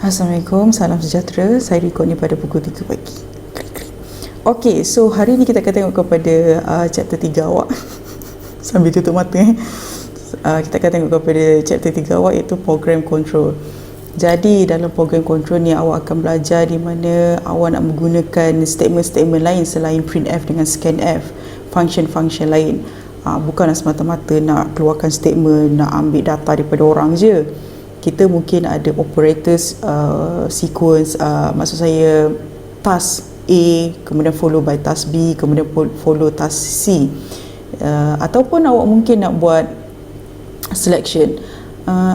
Assalamualaikum, salam sejahtera. Saya record ni pada pukul 3 pagi. Okay, so hari ni kita akan tengok kepada chapter 3 awak. Sambil tutup mata kita akan tengok kepada chapter 3 awak, iaitu program control. Jadi dalam program control ni awak akan belajar di mana awak nak menggunakan statement-statement lain selain printf dengan scanf, function-function lain. Bukanlah semata-mata nak keluarkan statement, nak ambil data daripada orang je. Kita mungkin ada operators, sequence, maksud saya task A kemudian follow by task B, kemudian follow task C, ataupun awak mungkin nak buat selection,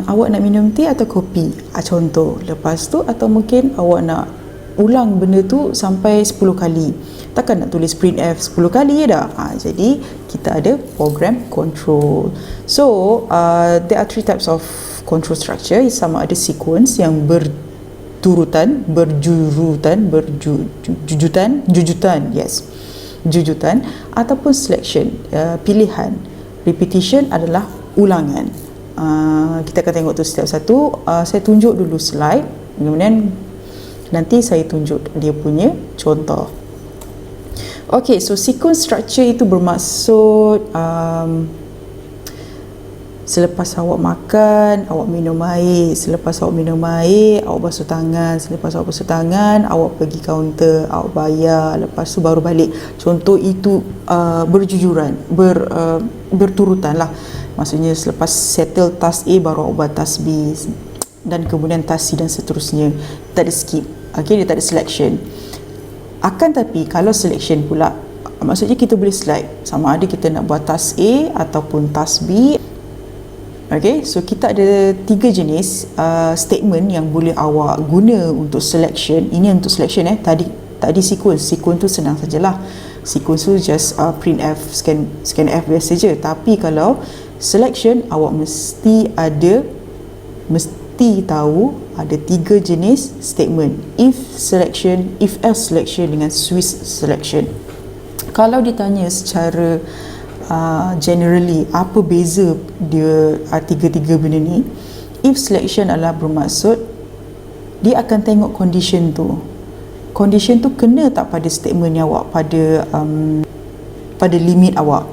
awak nak minum teh atau kopi, contoh. Lepas tu atau mungkin awak nak ulang benda tu sampai 10 kali, takkan nak tulis printf 10 kali je dah. Jadi kita ada program control. So there are three types of control structure. Sama ada sequence yang berturutan, jujutan, ataupun selection, pilihan. Repetition adalah ulangan. Kita akan tengok tu setiap satu. Saya tunjuk dulu slide, kemudian nanti saya tunjuk dia punya contoh. Okay, so sequence structure itu bermaksud selepas awak makan, awak minum air. Selepas awak minum air, awak basuh tangan. Selepas awak basuh tangan, awak pergi kaunter, awak bayar. Lepas tu baru balik. Contoh itu berturutan lah. Maksudnya selepas settle task A, baru awak buat task B, dan kemudian task C dan seterusnya. Tak ada skip. Okay, dia tak ada selection. Akan tapi kalau selection pula, maksudnya kita boleh select sama ada kita nak buat task A ataupun task B. Okay, so kita ada 3 jenis statement yang boleh awak guna untuk selection. Ini untuk selection Tadi sequence tu senang sajalah. Sequence tu just printf, scanf biasa je. Tapi kalau selection, awak mesti tahu ada 3 jenis statement: if selection, if else selection dengan switch selection. Kalau ditanya secara generally apa beza dia tiga-tiga benda ni, if selection adalah bermaksud dia akan tengok condition tu kena tak pada statement yang awak, pada limit awak.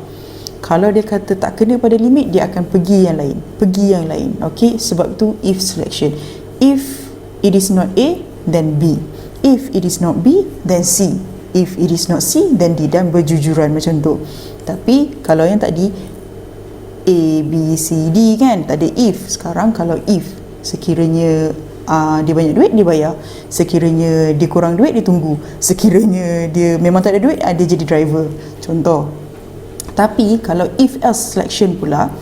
Kalau dia kata tak kena pada limit, dia akan pergi yang lain. Okay, sebab tu if selection. If it is not A, then B. If it is not B, then C. If it is not C, then D, dan berjujuran macam tu. Tapi kalau yang tadi A, B, C, D kan, tak ada if. Sekarang kalau if, sekiranya dia banyak duit, dia bayar. Sekiranya dia kurang duit, dia tunggu. Sekiranya dia memang tak ada duit, dia jadi driver, contoh. Tapi kalau if else selection pula,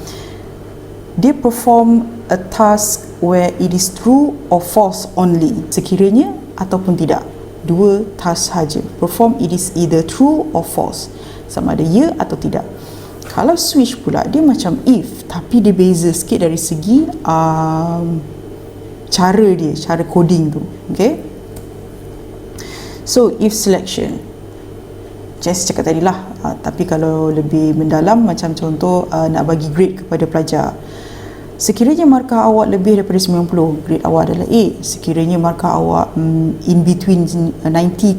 dia perform a task where it is true or false only, sekiranya ataupun tidak. 2 task saja. Perform it is either true or false, sama ada ya atau tidak. Kalau switch pula, dia macam if, tapi dia beza sikit dari segi cara coding tu. Okay, so if selection, just cakap tadi lah, tapi kalau lebih mendalam, macam contoh nak bagi grade kepada pelajar. Sekiranya markah awak lebih daripada 90, grade awak adalah A. Sekiranya markah awak in between 90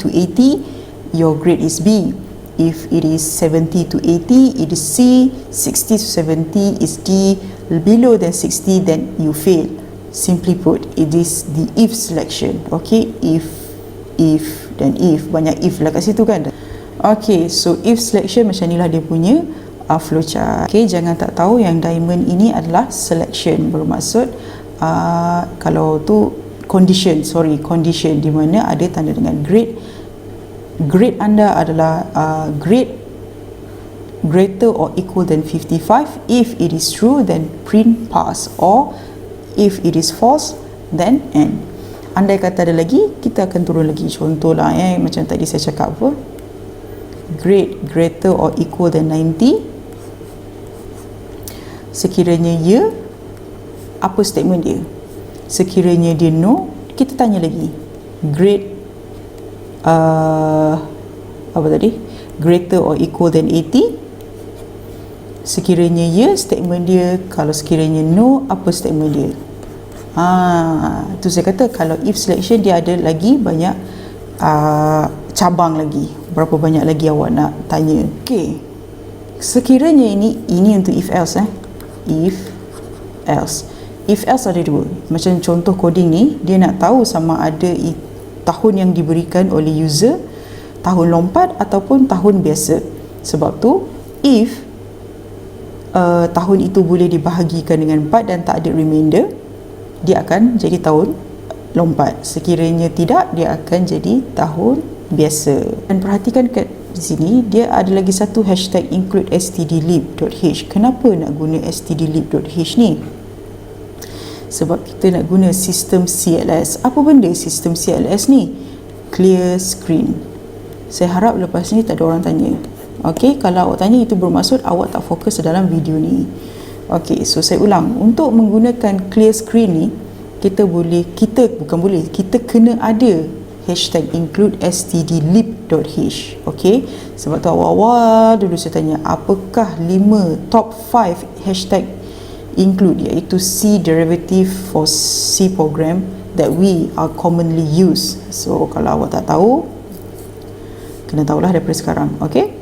to 80, your grade is B. If it is 70 to 80, it is C. 60 to 70 is D. Below than 60, then you fail. Simply put, it is the if selection. Okay, if dan if, banyak if lah kat situ kan. Okay, so if selection macam inilah dia punya flowchart. Okay, jangan tak tahu yang diamond ini adalah selection, bermaksud kalau tu condition, di mana ada tanda dengan grade. Grade anda adalah grade greater or equal than 55. If it is true, then print pass, or if it is false, then end. Andai kata ada lagi, kita akan turun lagi. Contoh lah macam tadi saya cakap apa, grade greater or equal than 90. Sekiranya ya, apa statement dia? Sekiranya dia no, kita tanya lagi, grade apa tadi, greater or equal than 80. Sekiranya ya, statement dia. Kalau sekiranya no, apa statement dia? Tu saya kata kalau if selection dia ada lagi banyak cabang lagi. Berapa banyak lagi awak nak tanya. Okey. Sekiranya ini untuk if else if else. If else ada dua. Macam contoh coding ni, dia nak tahu sama ada tahun yang diberikan oleh user tahun lompat ataupun tahun biasa. Sebab tu if tahun itu boleh dibahagikan dengan 4 dan tak ada remainder, dia akan jadi tahun lompat. Sekiranya tidak, dia akan jadi tahun biasa. Dan perhatikan kat sini, dia ada lagi satu hashtag include stdlib.h. Kenapa nak guna stdlib.h ni? Sebab kita nak guna sistem CLS. Apa benda sistem CLS ni? Clear screen. Saya harap lepas ni tak ada orang tanya. Okey, kalau awak tanya itu bermaksud awak tak fokus dalam video ni. Okey, so saya ulang. Untuk menggunakan clear screen ni, kita kena ada hashtag include stdlib.h. Okey, sebab tu awal-awal dulu saya tanya, apakah 5 top 5 hashtag include, iaitu C derivative for C program that we are commonly use. So kalau awak tak tahu, kena tahulah daripada sekarang. Okey,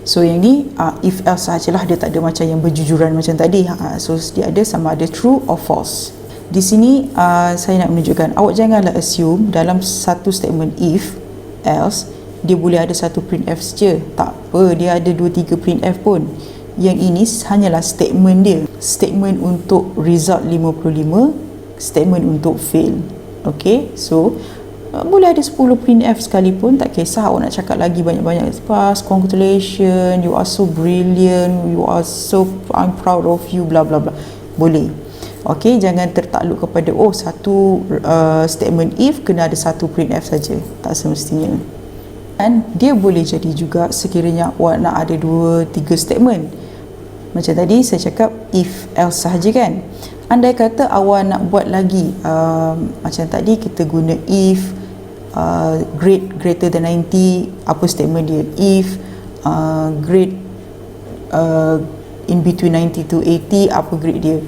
so yang ni if else sajalah, dia tak ada macam yang berjujuran macam tadi. So dia ada sama ada true or false. Di sini saya nak menunjukkan, awak janganlah assume dalam satu statement if else dia boleh ada satu printf saja. Tak apa, dia ada 2-3 printf pun. Yang ini hanyalah statement dia. Statement untuk result 55, statement untuk fail. Okey, so boleh ada 10 printf sekalipun, tak kisah. Awak nak cakap lagi banyak-banyak, pass, congratulations, you are so brilliant, you are so, I'm proud of you, bla bla bla, boleh. Okey, jangan tertakluk kepada satu statement if kena ada satu printf saja, tak semestinya. Dan dia boleh jadi juga sekiranya awak nak ada 2-3 statement. Macam tadi saya cakap if else sahaja kan. Andai kata awak nak buat lagi macam tadi kita guna if grade greater than 90, apa statement dia? If grade in between 90 to 80, apa grade dia?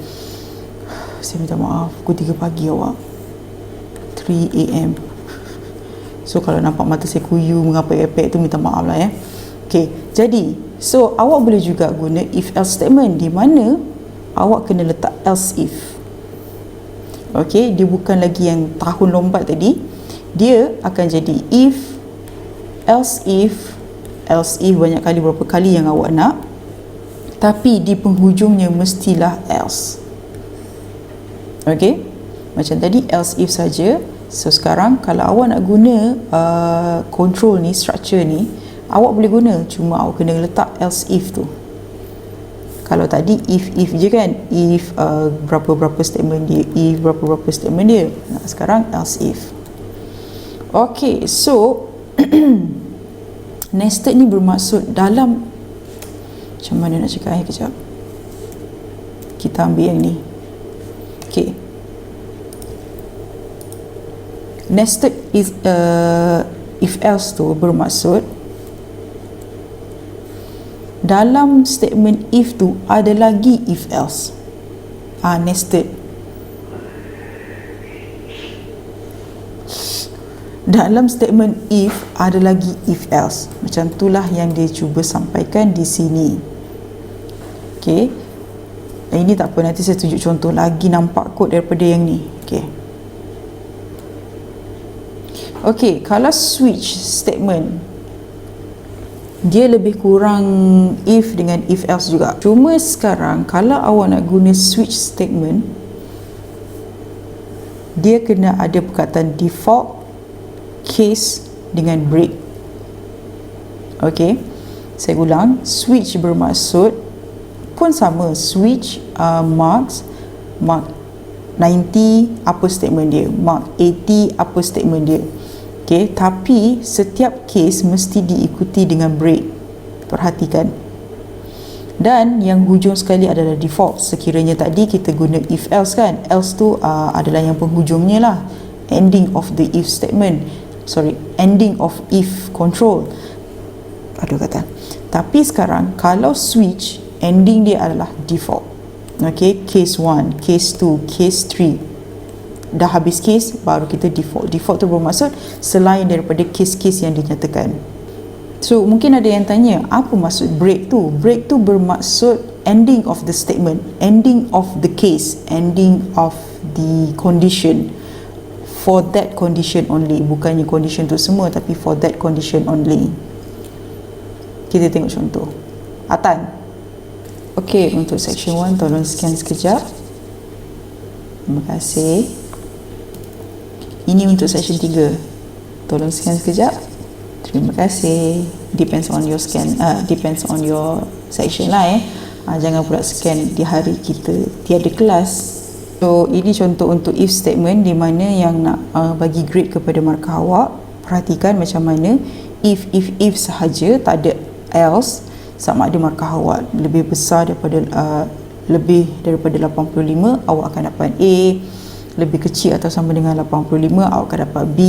Saya minta maaf, pukul 3 pagi awak, 3 AM. So kalau nampak mata saya kuyu mengapak-apak tu, minta maaf lah ya. Okay, jadi so awak boleh juga guna if else statement, di mana awak kena letak else if. Okay, dia bukan lagi yang tahun lompat tadi, dia akan jadi if, else if banyak kali, berapa kali yang awak nak, tapi di penghujungnya mestilah else. Okey, macam tadi else if saja. So sekarang kalau awak nak guna control ni, structure ni, awak boleh guna, cuma awak kena letak else if tu. Kalau tadi if je kan, if berapa-berapa statement dia, if berapa-berapa statement dia. Nah, sekarang else if. Okey, so nested ni bermaksud dalam, macam mana nak cakap kejap. Kita ambil yang ni. Okey. Nested is if else tu bermaksud dalam statement if tu ada lagi if else. Nested. Dalam statement if ada lagi if else. Macam itulah yang dia cuba sampaikan di sini. Okey. Ini tak apa, nanti saya tunjuk contoh lagi nampak kot daripada yang ni. Okey. Okey, kalau switch statement, dia lebih kurang if dengan if else juga. Cuma sekarang kalau awak nak guna switch statement, dia kena ada perkataan default, case dengan break. Okey, saya ulang, switch bermaksud pun sama, switch mark 90 apa statement dia, mark 80 apa statement dia. Okey, tapi setiap case mesti diikuti dengan break. Perhatikan. Dan yang hujung sekali adalah default. Sekiranya tadi kita guna if else kan, else tu adalah yang penghujungnya lah, ending of the if statement, ending of if control. Aduh kata. Tapi sekarang kalau switch, ending dia adalah default. Okay, case 1, case 2, case 3. Dah habis case, baru kita default. Default tu bermaksud selain daripada case-case yang dinyatakan. So mungkin ada yang tanya, apa maksud break tu? Break tu bermaksud ending of the statement, ending of the case, ending of the condition, for that condition only. Bukannya condition tu semua, tapi for that condition only. Kita tengok contoh. Atan. Okey, untuk section 1 tolong scan sekejap. Terima kasih. Ini untuk section 3. Tolong scan sekejap. Terima kasih. Depends on your scan, depends on your section lah jangan pula scan di hari kita tiada kelas. So ini contoh untuk if statement di mana yang nak bagi grade kepada markah awak. Perhatikan macam mana if sahaja, tak ada else, sama ada markah awak lebih besar daripada lebih daripada 85, awak akan dapat A. Lebih kecil atau sama dengan 85, awak akan dapat B.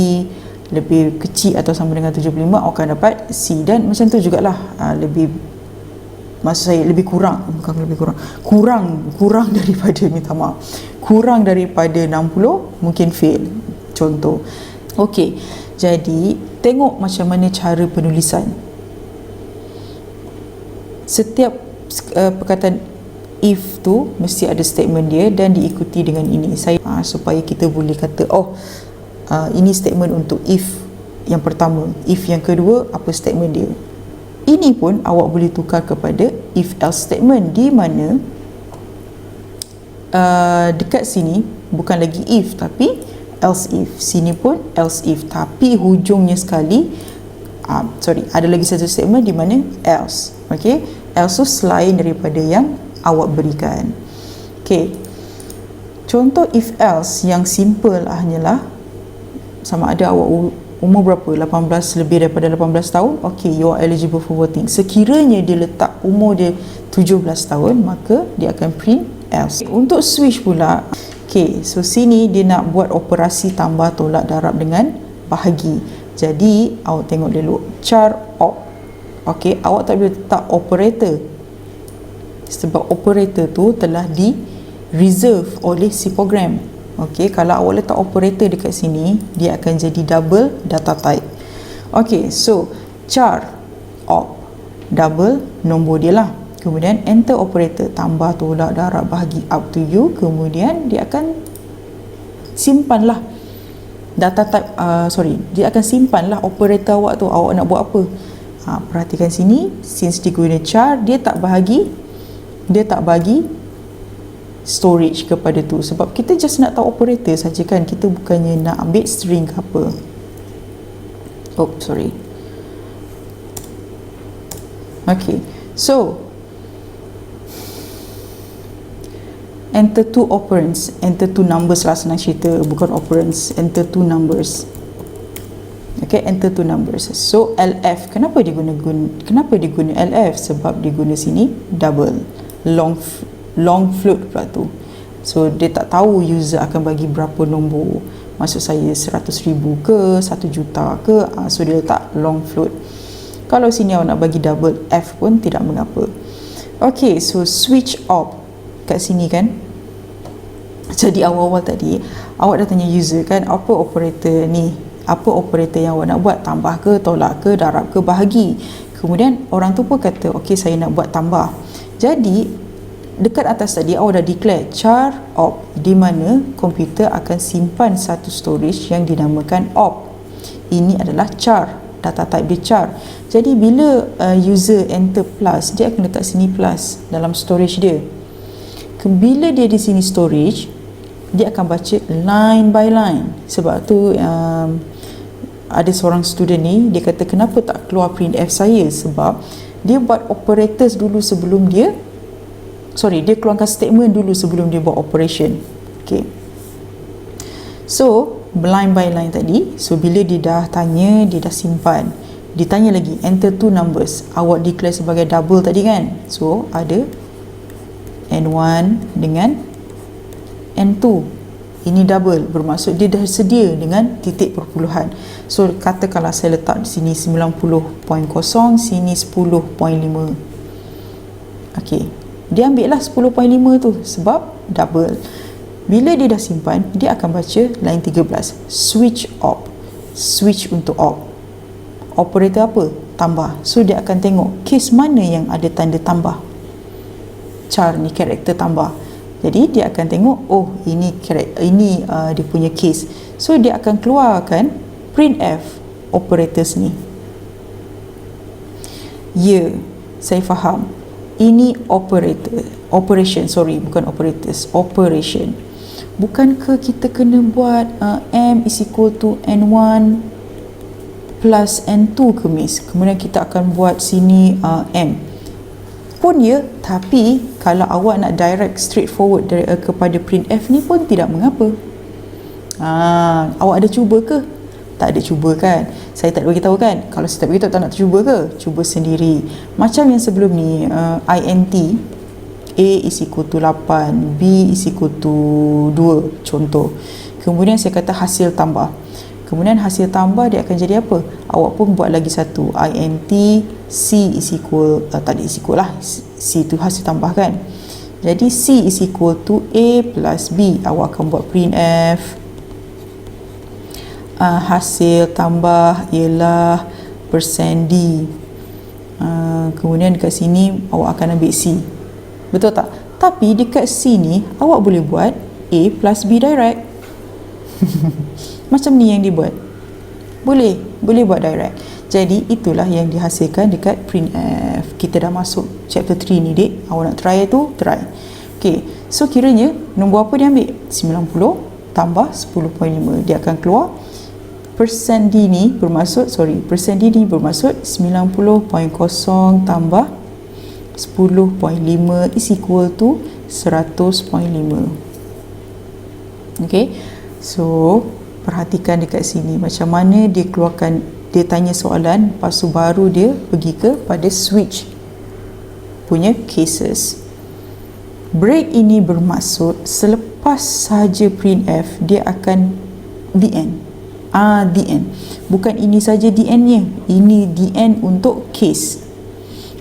Lebih kecil atau sama dengan 75, awak akan dapat C. Dan macam tu jugalah, maksud saya lebih kurang, bukan lebih kurang daripada, minta maaf, kurang daripada 60 mungkin fail. Contoh. Okey, jadi tengok macam mana cara penulisan. Setiap perkataan if tu mesti ada statement dia dan diikuti dengan ini. Saya supaya kita boleh kata ini statement untuk if yang pertama, if yang kedua apa statement dia. Ini pun awak boleh tukar kepada if else statement, di mana dekat sini bukan lagi if tapi else if. Sini pun else if, tapi hujungnya sekali ada lagi satu statement di mana else. Okey, else tu selain daripada yang awak berikan. Okey, contoh if else yang simple hanyalah sama ada awak umur berapa, 18, lebih daripada 18 tahun, okey, you are eligible for voting. Sekiranya dia letak umur dia 17 tahun, maka dia akan print else. Untuk switch pula, okey, so sini dia nak buat operasi tambah tolak darab dengan bahagi. Jadi awak tengok dulu char op. Okey, awak tak boleh letak operator sebab operator tu telah di reserve oleh si program. Okey, kalau awak letak operator dekat sini, dia akan jadi double data type. Okey, so char op double nombor dia lah. Kemudian enter operator, tambah tolak darab bahagi up to you. Kemudian dia akan simpanlah data type, dia akan simpanlah operator awak tu. Awak nak buat apa? Perhatikan sini, since dia guna char, dia tak bagi storage kepada tu, sebab kita just nak tahu operator saja kan, kita bukannya nak ambil string ke apa. Okay, so enter two operands, enter two numbers lah, senang cerita, bukan operands, enter two numbers. Okay, enter two numbers. So LF, kenapa dia guna LF? Sebab dia guna sini double long float pula tu. So dia tak tahu user akan bagi berapa nombor, maksud saya 100,000 ke 1 juta ke, so dia letak long float. Kalau sini awak nak bagi double F pun tidak mengapa. Okay, so switch off kat sini kan. Jadi awal-awal tadi awak dah tanya user kan, apa operator ni, apa operator yang awak nak buat, tambah ke, tolak ke, darab ke, bahagi. Kemudian orang tu pun kata okey, saya nak buat tambah. Jadi dekat atas tadi awak dah declare char op, di mana komputer akan simpan satu storage yang dinamakan op. Ini adalah char, data type dia char. Jadi bila user enter plus, dia akan letak sini plus dalam storage dia. Bila dia di sini storage, dia akan baca line by line. Sebab tu ada seorang student ni, dia kata kenapa tak keluar printf saya, sebab dia buat operators dulu sebelum dia keluarkan statement dulu sebelum dia buat operation. Okay, so line by line tadi, so bila dia dah tanya, dia dah simpan, ditanya lagi enter two numbers, awak declare sebagai double tadi kan, so ada N1 dengan N2. Ini double, bermaksud dia dah sedia dengan titik perpuluhan. So katakanlah saya letak di sini 90.0, sini 10.5. Okey, Dia ambil lah 10.5 tu sebab double. Bila dia dah simpan, dia akan baca line 13, switch op, switch untuk op. Operator apa? Tambah. So dia akan tengok kes mana yang ada tanda tambah. Char ni karakter tambah. Jadi dia akan tengok, oh ini dia punya case. So dia akan keluarkan printf operators ni. Ya, saya faham. Ini operation, bukan operators, operation. Bukankah kita kena buat M is equal to N1 plus N2 ke Miss? Kemudian kita akan buat sini M pun ya, tapi kalau awak nak direct straightforward kepada printf ni pun tidak mengapa. Awak ada cuba ke? Tak ada cuba kan? Saya tak ada beritahu kan? Kalau saya tak beritahu, tak nak cuba ke? Cuba sendiri. Macam yang sebelum ni, int A is equal to 8, B is equal to 2, contoh. Kemudian saya kata hasil tambah. Kemudian hasil tambah dia akan jadi apa? Awak pun buat lagi satu, int C is equal, tak ada is equal lah, C tu hasil tambah kan? Jadi C is equal to A plus B. Awak akan buat printf hasil tambah ialah %D. Kemudian dekat sini awak akan ambil C, betul tak? Tapi dekat C ni awak boleh buat A plus B direct. Macam ni yang dibuat, boleh buat direct. Jadi itulah yang dihasilkan dekat printf. Kita dah masuk chapter 3 ni dek. Awak nak try tu, try. Okay, so kiranya nombor apa dia ambil? 90 tambah 10.5. Dia akan keluar %D ni bermaksud 90.0 tambah 10.5 is equal to 100.5. Okay, so perhatikan dekat sini macam mana dia keluarkan. Dia tanya soalan, lepas tu baru dia pergi pada switch punya cases. Break ini bermaksud selepas saja printf dia akan the end. The end. Bukan ini saja the end-nya. Ini the end untuk case.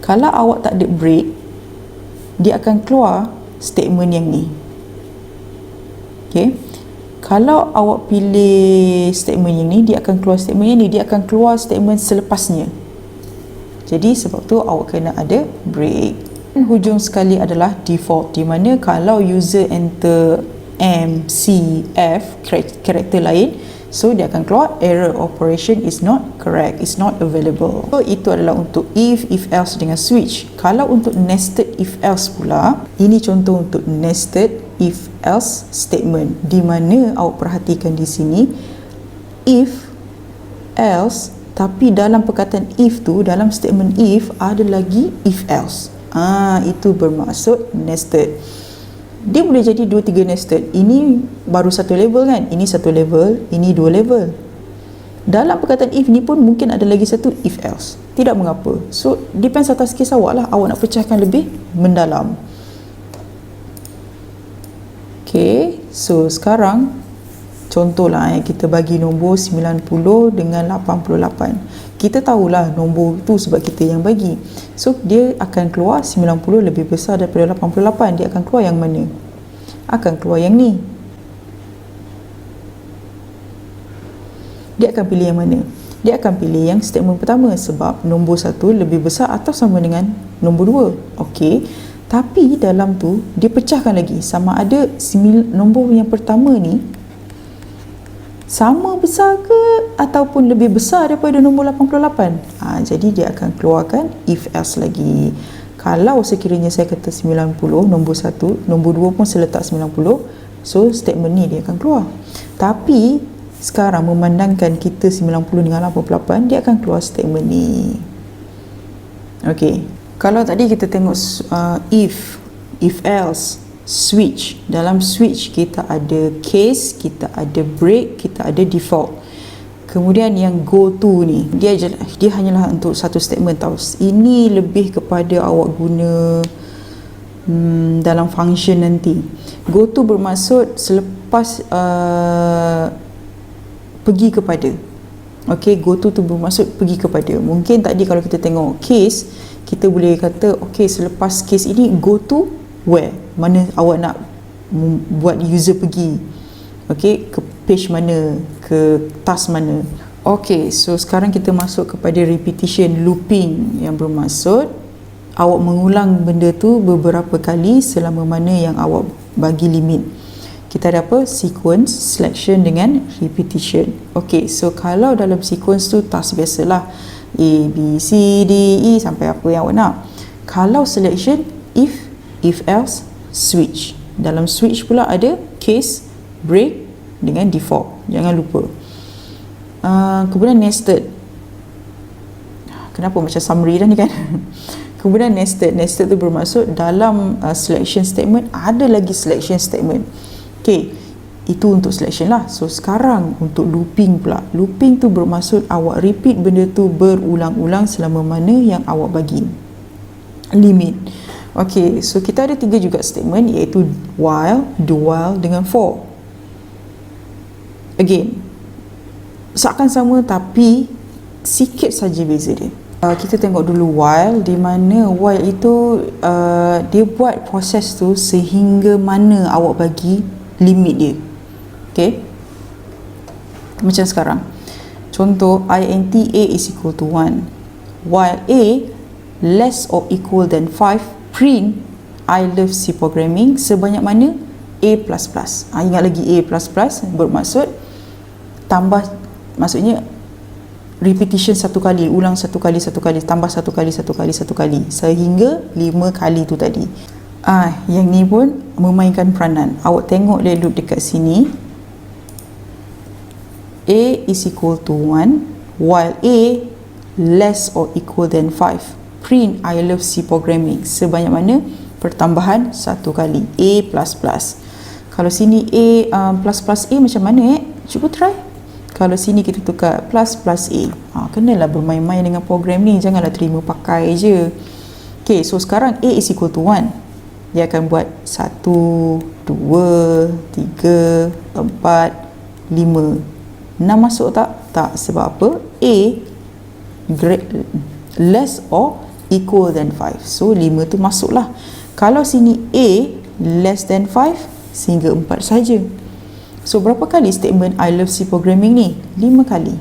Kalau awak tak ada break, dia akan keluar statement yang ni. Okay. Kalau awak pilih statement yang ni, dia akan keluar statement yang ni. Dia akan keluar statement selepasnya. Jadi sebab tu awak kena ada break. Dan hujung sekali adalah default, di mana kalau user enter M, C, F, karakter lain, so dia akan keluar error operation is not correct, is not available. So itu adalah untuk if else dengan switch. Kalau untuk nested if else pula, ini contoh untuk nested if else statement, di mana awak perhatikan di sini if else, tapi dalam perkataan if tu, dalam statement if ada lagi if else. Itu bermaksud nested. Dia boleh jadi 2-3 nested. Ini baru satu level kan? Ini satu level, ini 2 level. Dalam perkataan if ni pun mungkin ada lagi satu if else. Tidak mengapa. So depends atas kes awak lah. Awak nak pecahkan lebih mendalam. Okay, so sekarang contohlah kita bagi nombor 90 dengan 88. Kita tahulah nombor tu sebab kita yang bagi. So dia akan keluar 90 lebih besar daripada 88. Dia akan keluar yang mana? Akan keluar yang ni. Dia akan pilih yang mana? Dia akan pilih yang statement pertama sebab nombor 1 lebih besar atau sama dengan nombor 2. Okey. Tapi dalam tu dia pecahkan lagi sama ada nombor yang pertama ni sama besar ke ataupun lebih besar daripada nombor 88. Jadi dia akan keluarkan if else lagi. Kalau sekiranya saya kata 90 nombor 1, nombor 2 pun saya letak 90, so statement ni dia akan keluar. Tapi sekarang memandangkan kita 90 dengan 88, dia akan keluar statement ni. Okey. Kalau tadi kita tengok if else, switch. Dalam switch kita ada case, kita ada break, kita ada default. Kemudian yang go to ni, dia hanyalah untuk satu statement tau. Ini lebih kepada awak guna dalam function nanti. Go to bermaksud selepas pergi kepada. Okey, go to tu bermaksud pergi kepada. Mungkin tadi kalau kita tengok case, kita boleh kata okey, selepas case ini go to where, mana awak nak buat user pergi, okey, ke page mana, ke task mana. Okey, so sekarang kita masuk kepada repetition, looping, yang bermaksud awak mengulang benda tu beberapa kali selama mana yang awak bagi limit. Kita ada apa? Sequence, selection dengan repetition. Okey, so kalau dalam sequence tu task biasalah A, B, C, D, E sampai apa yang awak nak. Kalau selection, if else, switch. Dalam switch pula ada case, break dengan default. Jangan lupa. Kemudian nested. Kenapa macam summary dah ni kan? Kemudian nested tu bermaksud dalam selection statement ada lagi selection statement. Okay, itu untuk selection lah. So sekarang untuk looping pula. Looping tu bermaksud awak repeat benda tu berulang-ulang selama mana yang awak bagi limit. Okay, so kita ada 3 juga statement, iaitu while, do while dengan for. Again, seakan sama tapi sikit saja beza dia. Kita tengok dulu while, di mana while itu dia buat proses tu sehingga mana awak bagi limit dia. Okay, macam sekarang contoh, int a is equal to 1, while a less or equal than 5, print I love C programming sebanyak mana? A++. Ingat lagi, A++ bermaksud tambah, maksudnya repetition satu kali, ulang satu kali, tambah satu kali sehingga 5 kali tu tadi. Yang ni pun memainkan peranan. Awak tengok dia loop dekat sini. A is equal to 1 while A less or equal than 5, print I love C programming sebanyak mana? Pertambahan satu kali, A++. Kalau sini A plus A macam mana cuba try. Kalau sini kita tukar plus A. Kenalah bermain-main dengan program ni, janganlah terima pakai je. Okay, so sekarang A is equal to 1. Dia akan buat 1, 2, 3, 4, 5. 6 masuk tak? Tak, sebab apa? A less or equal than 5. So 5 tu masuklah. Kalau sini A less than 5, sehingga 4 saja. So berapa kali statement I love C programming ni? 5 kali.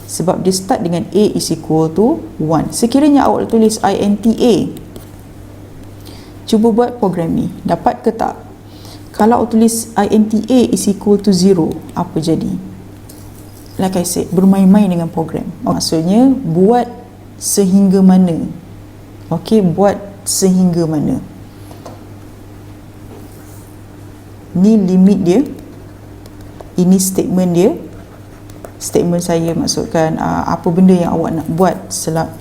Sebab dia start dengan A is equal to 1. Sekiranya awak tulis int A, cuba buat program ni, dapat ke tak? Kalau awak tulis int A is equal to 0, apa jadi? Like I said, bermain-main dengan program. Maksudnya buat sehingga mana. Okey, buat sehingga mana. Ni limit dia, ini statement dia. Statement saya maksudkan apa benda yang awak nak buat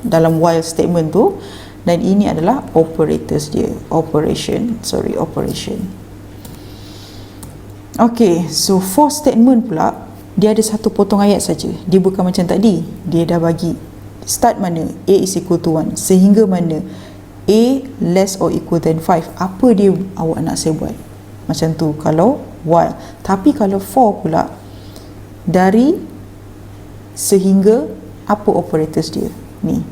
dalam while statement tu, dan ini adalah operators dia, operation. Okay, so for statement pula, dia ada satu potong ayat saja. Dia bukan macam tadi, dia dah bagi start mana, A is equal to 1, sehingga mana, A less or equal than 5. Apa dia awak nak saya buat? Macam tu kalau while. Tapi kalau for pula, dari sehingga apa operators dia ni.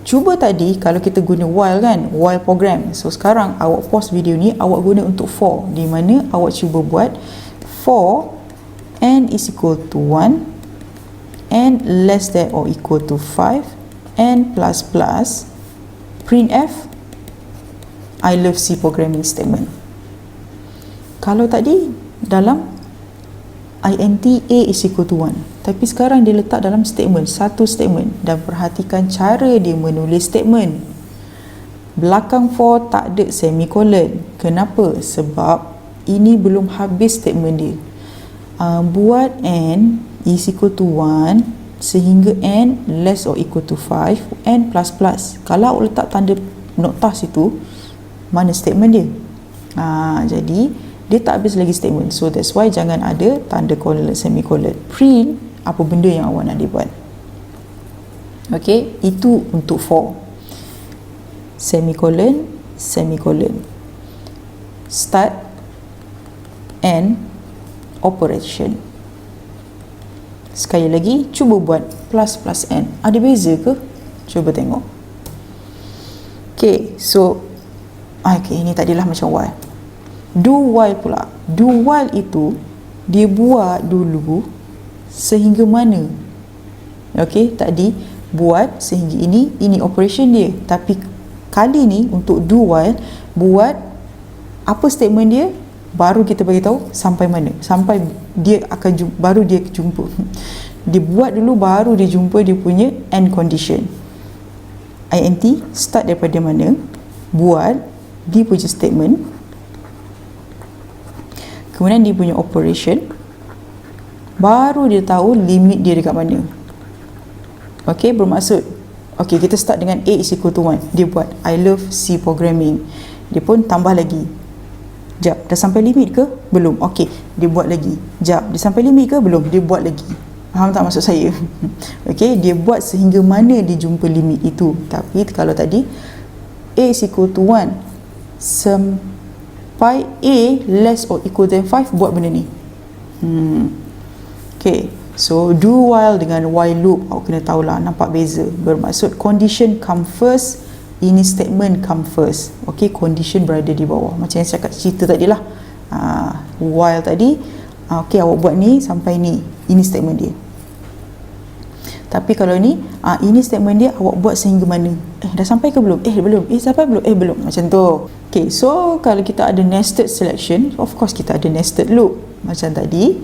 Cuba tadi kalau kita guna while kan, while program. So sekarang awak pause video ni, awak guna untuk for, di mana awak cuba buat for n is equal to 1, n less than or equal to 5, n plus plus, printf I love C programming statement. Kalau tadi dalam int A is equal to 1, tapi sekarang dia letak dalam statement, satu statement. Dan perhatikan cara dia menulis statement. Belakang for tak ada semicolon. Kenapa? Sebab ini belum habis statement dia. Buat n is equal to 1 sehingga n less or equal to 5, n plus plus. Kalau awak letak tanda noktah situ, mana statement dia? Jadi dia tak habis lagi statement. So that's why jangan ada tanda colon, semicolon. Print apa benda yang awak nak dibuat. Okay, itu untuk for. Semicolon, start, and operation. Sekali lagi, cuba buat plus n. Ada beza ke? Cuba tengok. Okay, so Okay, ini tadilah macam while. Do while pula. Do while itu dia buat dulu sehingga mana. Okay, tadi buat sehingga ini operation dia. Tapi kali ni untuk do while, buat apa statement dia, baru kita bagi tahu sampai mana, sampai dia akan baru dia jumpa. Dia buat dulu baru dia jumpa dia punya end condition. INT start daripada mana, buat dia punya statement, kemudian dia punya operation, baru dia tahu limit dia dekat mana. Okay, bermaksud okay, kita start dengan A is equal to 1. Dia buat I love C programming. Dia pun tambah lagi. Jap, dah sampai limit ke? Belum. Okey, dia buat lagi. Jap, dia sampai limit ke? Belum. Dia buat lagi. Faham tak maksud saya? Okey, dia buat sehingga mana dia jumpa limit itu. Tapi kalau tadi A is equal to 1 sampai A less or equal than 5, buat benda ni. Okey, so do while dengan while loop, awak kena tahulah, nampak beza. Bermaksud condition come first, ini statement come first. Okay, condition berada di bawah. Macam yang saya cakap cerita tadi lah. While tadi, okay, awak buat ni sampai ni. Ini statement dia. Tapi kalau ni, ini statement dia, awak buat sehingga mana? Dah sampai ke belum? Belum. Sampai belum? Belum. Macam tu. Okay, so kalau kita ada nested selection, of course kita ada nested loop. Macam tadi,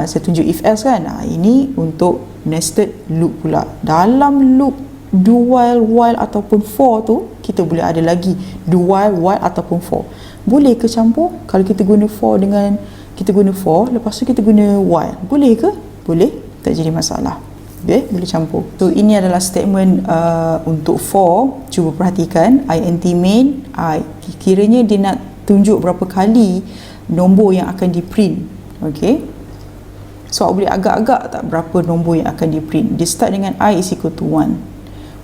saya tunjuk if else kan. Ini untuk nested loop pula. Dalam loop do while ataupun for tu, kita boleh ada lagi do while ataupun for. Boleh ke campur? Kalau kita guna for dengan kita guna for, lepas tu kita guna while, boleh ke? Boleh, tak jadi masalah. Okay, boleh campur. So ini adalah statement untuk for. Cuba perhatikan int main I, kiranya dia nak tunjuk berapa kali nombor yang akan di print. Okay, so awak boleh agak-agak tak berapa nombor yang akan di print. Dia start dengan I is equal to 1,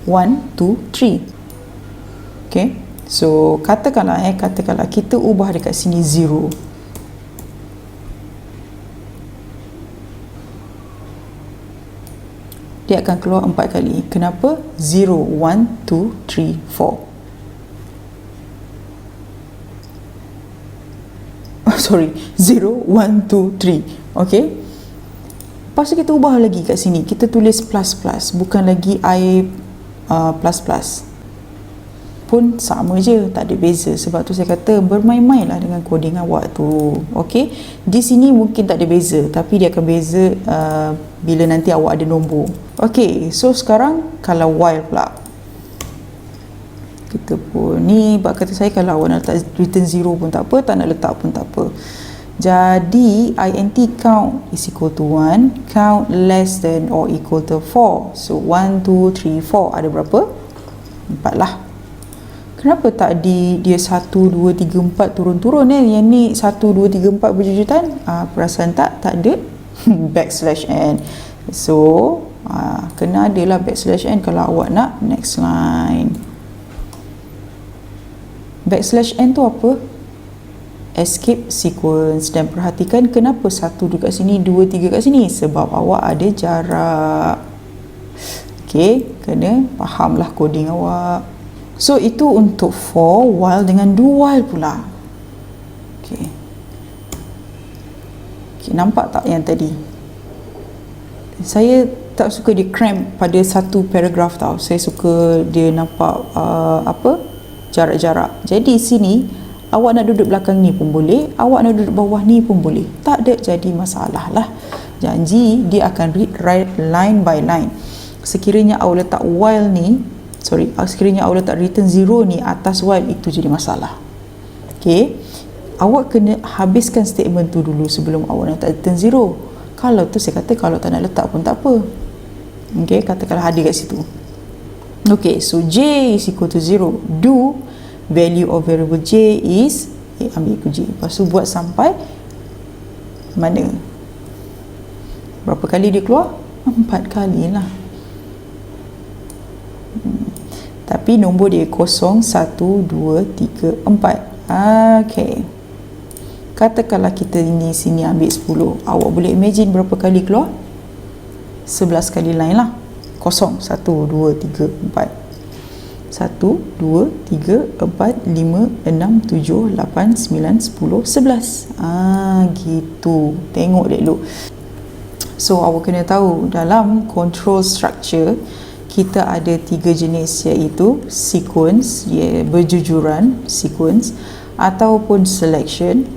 1, 2, 3. Okay, so katakanlah kita ubah dekat sini 0. Dia akan keluar 4 kali. Kenapa? 0, 1, 2, 3, 4. Sorry, 0, 1, 2, 3. Okay, lepas tu kita ubah lagi kat sini, kita tulis plus plus, bukan lagi I plus plus. Pun sama je, tak ada beza. Sebab tu saya kata bermain-main lah dengan coding awak tu. Okay, di sini mungkin tak ada beza, tapi dia akan beza bila nanti awak ada nombor. Okay, so sekarang kalau while pula, kita pun ni bab kata saya, kalau awak nak letak return 0 pun tak apa, tak nak letak pun tak apa. Jadi int count is equal to 1, count less than or equal to 4. So 1, 2, 3, 4, ada berapa? 4 lah. Kenapa tak di dia 1, 2, 3, 4 turun-turun Yang ni 1, 2, 3, 4 berjujutan. Perasan tak ada backslash n. So kena adalah backslash n kalau awak nak next line. Backslash n tu apa? Escape sequence. Dan perhatikan kenapa 1 dekat sini, 2, 3 kat sini, sebab awak ada jarak. Okay, kena fahamlah coding awak. So itu untuk for, while dengan do while pula. Okay, nampak tak yang tadi? Saya tak suka dia cramp pada satu paragraf tau. Saya suka dia nampak jarak-jarak. Jadi sini awak nak duduk belakang ni pun boleh, awak nak duduk bawah ni pun boleh, tak ada jadi masalah lah. Janji dia akan read line by line. Sekiranya awak letak while ni, sekiranya awak letak return 0 ni atas while, itu jadi masalah. Okay, awak kena habiskan statement tu dulu sebelum awak nak letak return 0. Kalau tu saya kata, kalau tak nak letak pun tak apa. Okay, katakanlah ada kat situ. Okay, so j is equal to 0. Do value of variable j is, ambil ikut j, lepas tu buat sampai mana? Berapa kali dia keluar? 4 kali lah. Tapi nombor dia 0, 1, 2, 3, 4. Okay, katakanlah kita ini sini ambil 10. Awak boleh imagine berapa kali keluar? 11 kali line lah. 0, 1, 2, 3, 4. 1, 2, 3, 4, 5, 6, 7, 8, 9, 10, 11. Gitu. Tengok dulu. So awak kena tahu dalam control structure kita ada 3 jenis, iaitu sequence, berjujuran sequence, ataupun selection,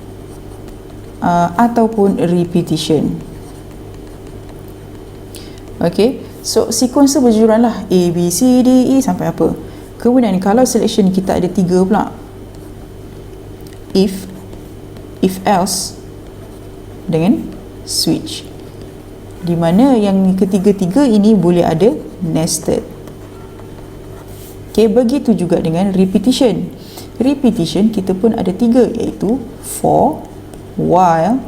ataupun repetition. Okay, so sequence tu berjujuran lah, A, B, C, D, E sampai apa. Kemudian kalau selection kita ada 3 pula, if else dengan switch, di mana yang ketiga-tiga ini boleh ada nested. Okay, begitu juga dengan repetition. Repetition kita pun ada 3, iaitu for, while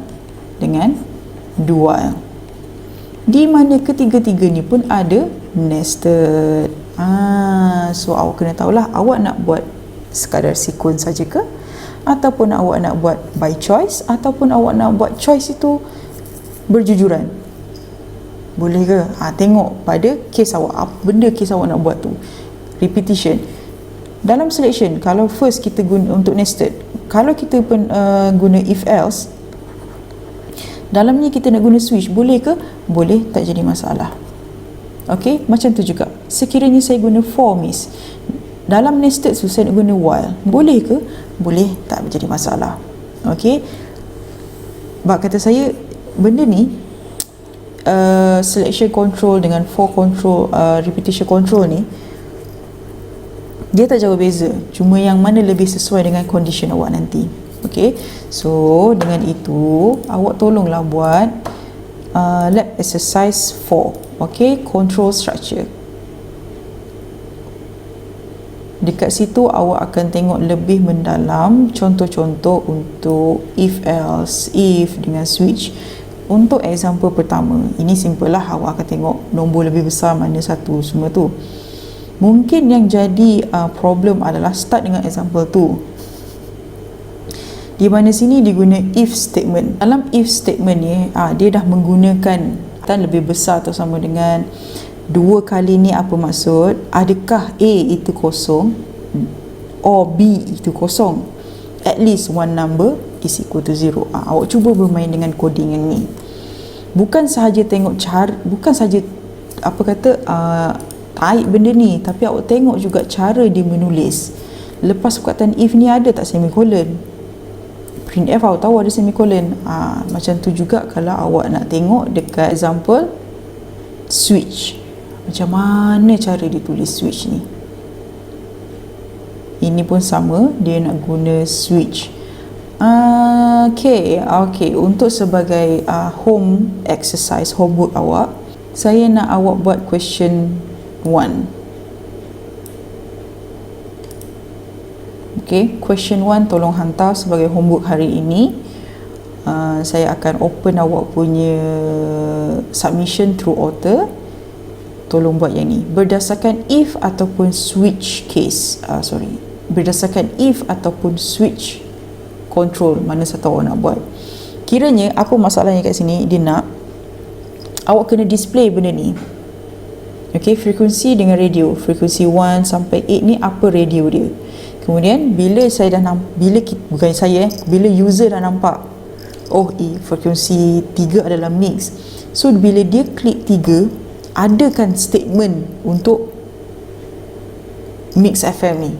dengan do while, di mana ketiga-tiga ni pun ada nested. So awak kena tahulah, awak nak buat sekadar sequence saja ke, ataupun awak nak buat by choice, ataupun awak nak buat choice itu berjujuran. Boleh ke? Tengok pada kes awak, apa benda kes awak nak buat tu. Repetition. Dalam selection, kalau first kita guna untuk nested, kalau kita pun guna if else, dalam ni kita nak guna switch, boleh ke? Boleh, tak jadi masalah. Okey, macam tu juga. Sekiranya saya guna for, miss, dalam nested tu saya nak guna while, boleh ke? Boleh, tak jadi masalah. Okey. Bab kata saya, benda ni selection control dengan for control, repetition control ni, dia tak jauh beza, cuma yang mana lebih sesuai dengan condition awak nanti. Okay, so dengan itu awak tolonglah buat lab exercise 4. Okay, control structure. Dekat situ awak akan tengok lebih mendalam contoh-contoh untuk if else, if dengan switch. Untuk example pertama, ini simple lah, awak akan tengok nombor lebih besar mana satu, semua tu. Mungkin yang jadi problem adalah start dengan example tu, di mana sini diguna if statement. Dalam if statement ni, dia dah menggunakan dan lebih besar atau sama dengan 2 kali ni. Apa maksud? Adakah A itu kosong or B itu kosong? At least one number is equal to 0. Awak cuba bermain dengan coding yang ni. Bukan sahaja tengok cara, bukan sahaja taik benda ni, tapi awak tengok juga cara dia menulis. Lepas perkataan if ni ada tak semicolon? Printf awak tahu ada semicolon. Macam tu juga kalau awak nak tengok dekat example switch, macam mana cara dia tulis switch ni. Ini pun sama, dia nak guna switch. Okay, untuk sebagai home exercise, homework awak, saya nak awak buat question 1. Okay, question 1 tolong hantar sebagai homework hari ini. Saya akan open awak punya submission through author. Tolong buat yang ni berdasarkan if ataupun switch case. Berdasarkan if ataupun switch control, mana satu awak nak buat. Kiranya apa masalahnya kat sini, dia nak awak kena display benda ni. Okay, frekuensi dengan radio, frekuensi 1 sampai 8 ni apa radio dia. Kemudian bila saya dah bila user dah nampak, frekuensi 3 adalah mix. So bila dia klik 3, adakan statement untuk Mix FM ni.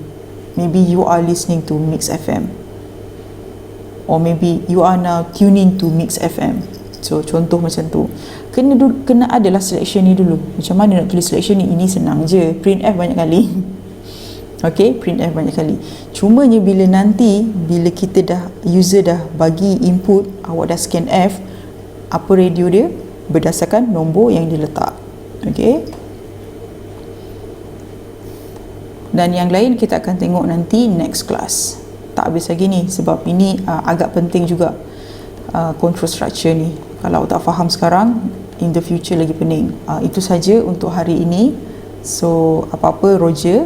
Maybe you are listening to Mix FM, or maybe you are now tuning to Mix FM. So contoh macam tu. Kena adalah selection ni dulu. Macam mana nak tulis selection ni? Ini senang je, printf banyak kali. Okay, printf banyak kali. Cumanya bila user dah bagi input, awak dah scan F, apa radio dia berdasarkan nombor yang diletak. Okay, dan yang lain kita akan tengok nanti next class. Tak habis lagi ni, sebab ini agak penting juga, control structure ni. Kalau tak faham sekarang, in the future lagi pening. Itu saja untuk hari ini. So apa-apa Roger,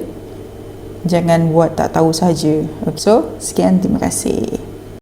jangan buat tak tahu saja. So sekian, terima kasih.